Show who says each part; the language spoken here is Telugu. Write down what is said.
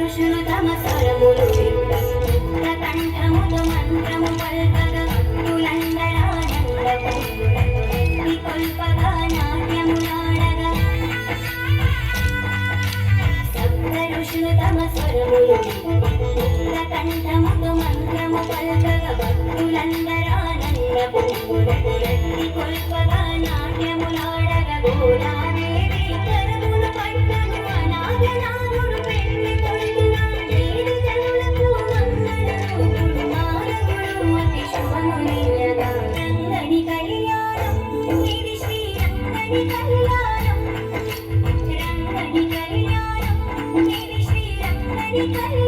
Speaker 1: ఋషులు తమ స్వరములు కంఠముతో మంత్రము పల్కగా భక్తులందరానందపు కొల్పగా నాట్యములాడగా సప్త ఋషులు తమ స్వరములు కంఠముతో మంత్రము పల్కగా భక్తులందరానందపు కొల్పగా నాట్యములాడగా గోదాదేవి కరములు పట్టును అనాథనాథుడు పెళ్లి కొడుకున ఏడు జనులకు మంగళరూపుడు నారదుడు అతి శుభములీయగా రంగని కళ్యాణం ఇది శ్రీ రంగని కళ్యాణం రంగని కళ్యాణం ఇది శ్రీ రంగని కళ్యాణం